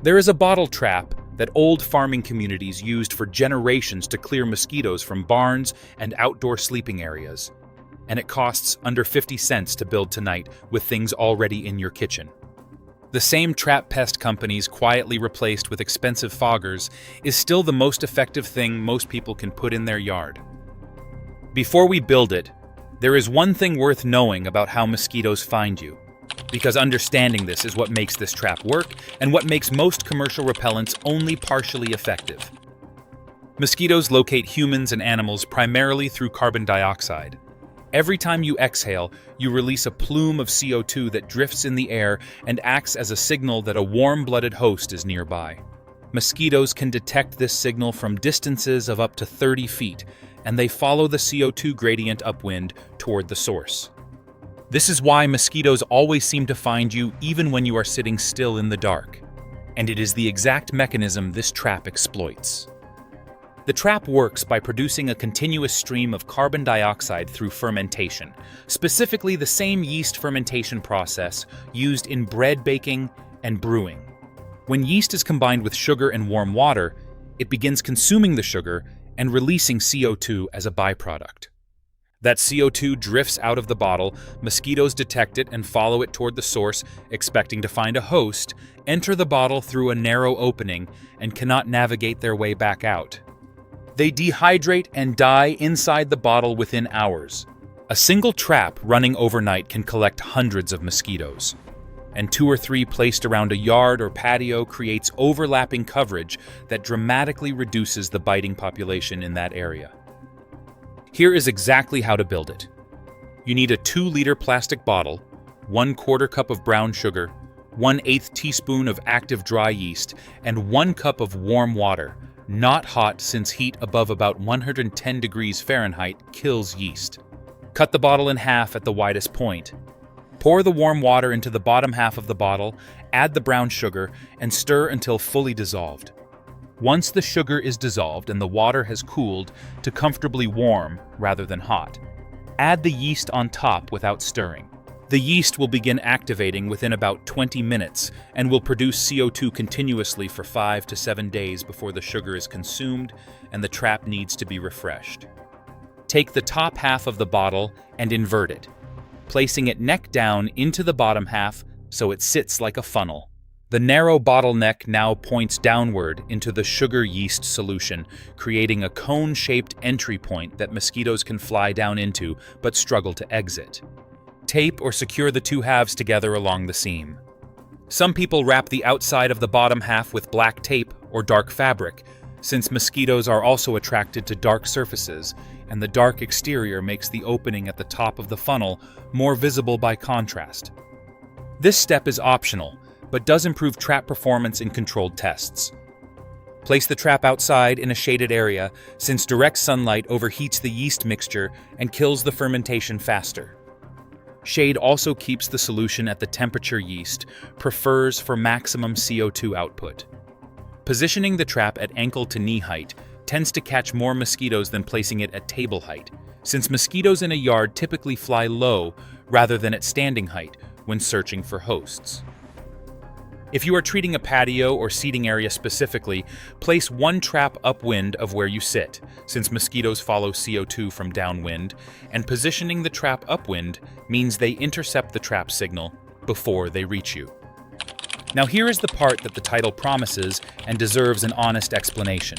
There is a bottle trap that old farming communities used for generations to clear mosquitoes from barns and outdoor sleeping areas. And it costs under 50 cents to build tonight with things already in your kitchen. The same trap pest companies quietly replaced with expensive foggers is still the most effective thing most people can put in their yard. Before we build it, there is one thing worth knowing about how mosquitoes find you, because understanding this is what makes this trap work and what makes most commercial repellents only partially effective. Mosquitoes locate humans and animals primarily through carbon dioxide. Every time you exhale, you release a plume of CO2 that drifts in the air and acts as a signal that a warm-blooded host is nearby. Mosquitoes can detect this signal from distances of up to 30 feet, and they follow the CO2 gradient upwind toward the source. This is why mosquitoes always seem to find you even when you are sitting still in the dark. And it is the exact mechanism this trap exploits. The trap works by producing a continuous stream of carbon dioxide through fermentation, specifically the same yeast fermentation process used in bread baking and brewing. When yeast is combined with sugar and warm water, it begins consuming the sugar and releasing CO2 as a byproduct. That CO2 drifts out of the bottle, mosquitoes detect it and follow it toward the source, expecting to find a host, enter the bottle through a narrow opening, and cannot navigate their way back out. They dehydrate and die inside the bottle within hours. A single trap running overnight can collect hundreds of mosquitoes, and 2 or 3 placed around a yard or patio creates overlapping coverage that dramatically reduces the biting population in that area. Here is exactly how to build it. You need a 2-liter plastic bottle, 1/4 cup of brown sugar, 1/8 teaspoon of active dry yeast, and 1 cup of warm water, not hot since heat above about 110 degrees Fahrenheit kills yeast. Cut the bottle in half at the widest point. Pour the warm water into the bottom half of the bottle, add the brown sugar, and stir until fully dissolved. Once the sugar is dissolved and the water has cooled to comfortably warm rather than hot, add the yeast on top without stirring. The yeast will begin activating within about 20 minutes and will produce CO2 continuously for 5 to 7 days before the sugar is consumed and the trap needs to be refreshed. Take the top half of the bottle and invert it, placing it neck down into the bottom half so it sits like a funnel. The narrow bottleneck now points downward into the sugar yeast solution, creating a cone-shaped entry point that mosquitoes can fly down into but struggle to exit. Tape or secure the 2 halves together along the seam. Some people wrap the outside of the bottom half with black tape or dark fabric, since mosquitoes are also attracted to dark surfaces, and the dark exterior makes the opening at the top of the funnel more visible by contrast. This step is optional, but does improve trap performance in controlled tests. Place the trap outside in a shaded area, since direct sunlight overheats the yeast mixture and kills the fermentation faster. Shade also keeps the solution at the temperature yeast prefers for maximum CO2 output. Positioning the trap at ankle to knee height tends to catch more mosquitoes than placing it at table height, since mosquitoes in a yard typically fly low rather than at standing height when searching for hosts. If you are treating a patio or seating area specifically, place 1 trap upwind of where you sit, since mosquitoes follow CO2 from downwind, and positioning the trap upwind means they intercept the trap signal before they reach you. Now here is the part that the title promises and deserves an honest explanation.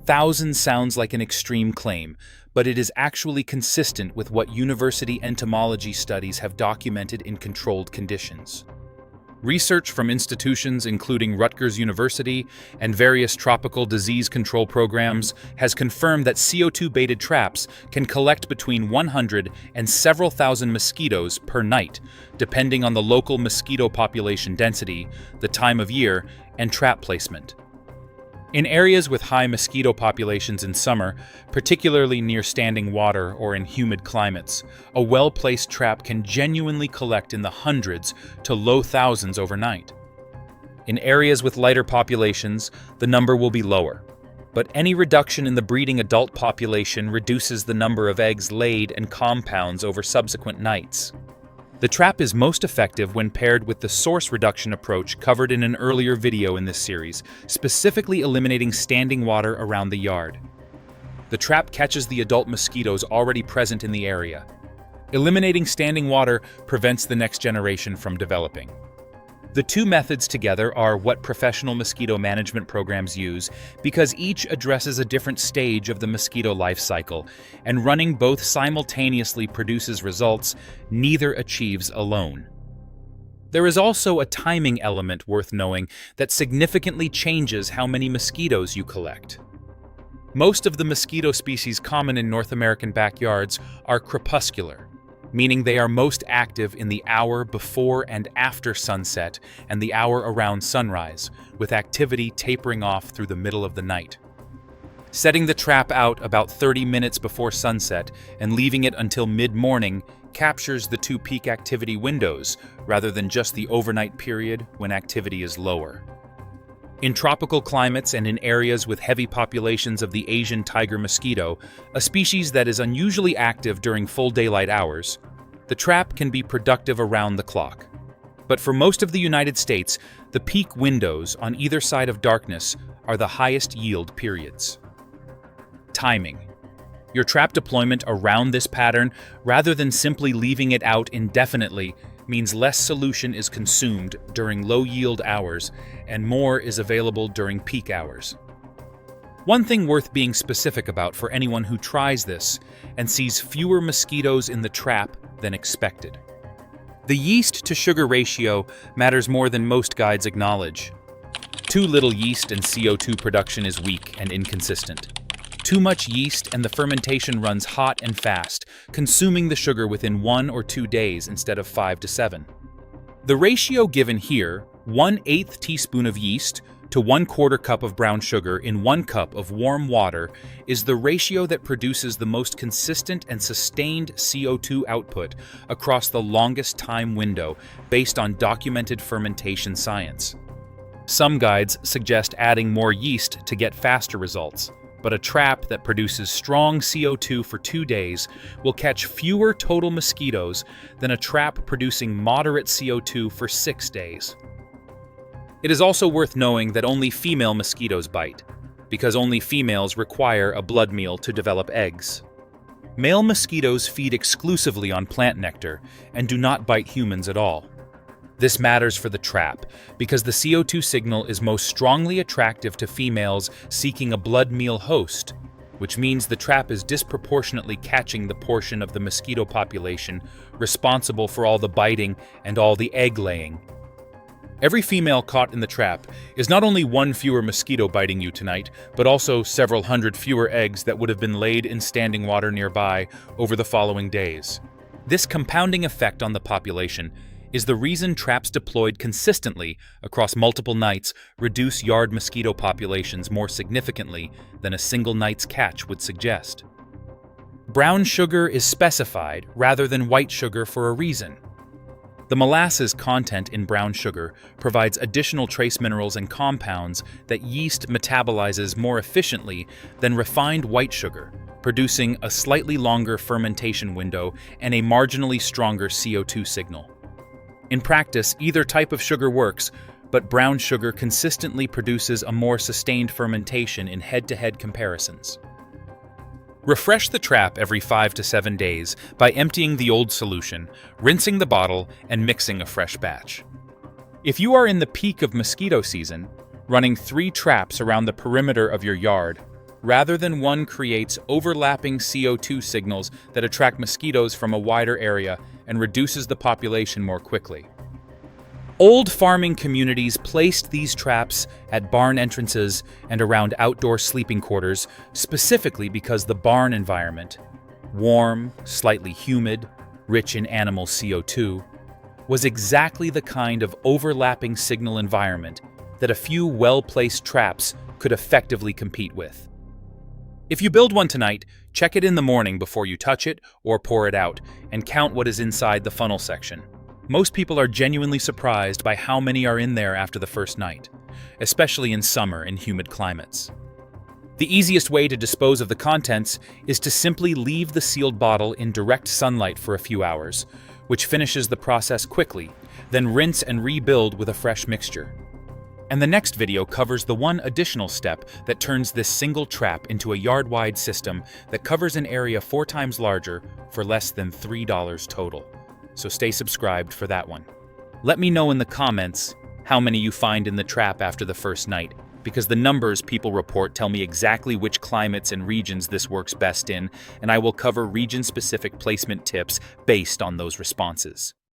Thousands sounds like an extreme claim, but it is actually consistent with what university entomology studies have documented in controlled conditions. Research from institutions including Rutgers University and various tropical disease control programs has confirmed that CO2-baited traps can collect between 100 and several thousand mosquitoes per night, depending on the local mosquito population density, the time of year, and trap placement. In areas with high mosquito populations in summer, particularly near standing water or in humid climates, a well-placed trap can genuinely collect in the hundreds to low thousands overnight. In areas with lighter populations, the number will be lower, but any reduction in the breeding adult population reduces the number of eggs laid and compounds over subsequent nights. The trap is most effective when paired with the source reduction approach covered in an earlier video in this series, specifically eliminating standing water around the yard. The trap catches the adult mosquitoes already present in the area. Eliminating standing water prevents the next generation from developing. The two methods together are what professional mosquito management programs use because each addresses a different stage of the mosquito life cycle, and running both simultaneously produces results neither achieves alone. There is also a timing element worth knowing that significantly changes how many mosquitoes you collect. Most of the mosquito species common in North American backyards are crepuscular, meaning they are most active in the hour before and after sunset and the hour around sunrise, with activity tapering off through the middle of the night. Setting the trap out about 30 minutes before sunset and leaving it until mid-morning captures the two peak activity windows rather than just the overnight period when activity is lower. In tropical climates and in areas with heavy populations of the Asian tiger mosquito, a species that is unusually active during full daylight hours, the trap can be productive around the clock. But for most of the United States, the peak windows on either side of darkness are the highest yield periods. Timing. Your trap deployment around this pattern, rather than simply leaving it out indefinitely, means less solution is consumed during low-yield hours and more is available during peak hours. One thing worth being specific about for anyone who tries this and sees fewer mosquitoes in the trap than expected. The yeast-to-sugar ratio matters more than most guides acknowledge. Too little yeast and CO2 production is weak and inconsistent. Too much yeast and the fermentation runs hot and fast, consuming the sugar within 1 or 2 days instead of 5 to 7. The ratio given here, 1/8 teaspoon of yeast to 1/4 cup of brown sugar in 1 cup of warm water, is the ratio that produces the most consistent and sustained CO2 output across the longest time window based on documented fermentation science. Some guides suggest adding more yeast to get faster results, but a trap that produces strong CO2 for 2 days will catch fewer total mosquitoes than a trap producing moderate CO2 for 6 days. It is also worth knowing that only female mosquitoes bite, because only females require a blood meal to develop eggs. Male mosquitoes feed exclusively on plant nectar and do not bite humans at all. This matters for the trap because the CO2 signal is most strongly attractive to females seeking a blood meal host, which means the trap is disproportionately catching the portion of the mosquito population responsible for all the biting and all the egg laying. Every female caught in the trap is not only one fewer mosquito biting you tonight, but also several hundred fewer eggs that would have been laid in standing water nearby over the following days. This compounding effect on the population is the reason traps deployed consistently across multiple nights reduce yard mosquito populations more significantly than a single night's catch would suggest. Brown sugar is specified rather than white sugar for a reason. The molasses content in brown sugar provides additional trace minerals and compounds that yeast metabolizes more efficiently than refined white sugar, producing a slightly longer fermentation window and a marginally stronger CO2 signal. In practice, either type of sugar works, but brown sugar consistently produces a more sustained fermentation in head-to-head comparisons. Refresh the trap every 5 to 7 days by emptying the old solution, rinsing the bottle, and mixing a fresh batch. If you are in the peak of mosquito season, running 3 traps around the perimeter of your yard, rather than one creates overlapping CO2 signals that attract mosquitoes from a wider area and reduces the population more quickly. Old farming communities placed these traps at barn entrances and around outdoor sleeping quarters specifically because the barn environment, warm, slightly humid, rich in animal CO2, was exactly the kind of overlapping signal environment that a few well-placed traps could effectively compete with. If you build one tonight, check it in the morning before you touch it or pour it out, and count what is inside the funnel section. Most people are genuinely surprised by how many are in there after the first night, especially in summer and humid climates. The easiest way to dispose of the contents is to simply leave the sealed bottle in direct sunlight for a few hours, which finishes the process quickly, then rinse and rebuild with a fresh mixture. And the next video covers the one additional step that turns this single trap into a yard-wide system that covers an area 4 times larger for less than $3 total. So stay subscribed for that one. Let me know in the comments how many you find in the trap after the first night, because the numbers people report tell me exactly which climates and regions this works best in, and I will cover region-specific placement tips based on those responses.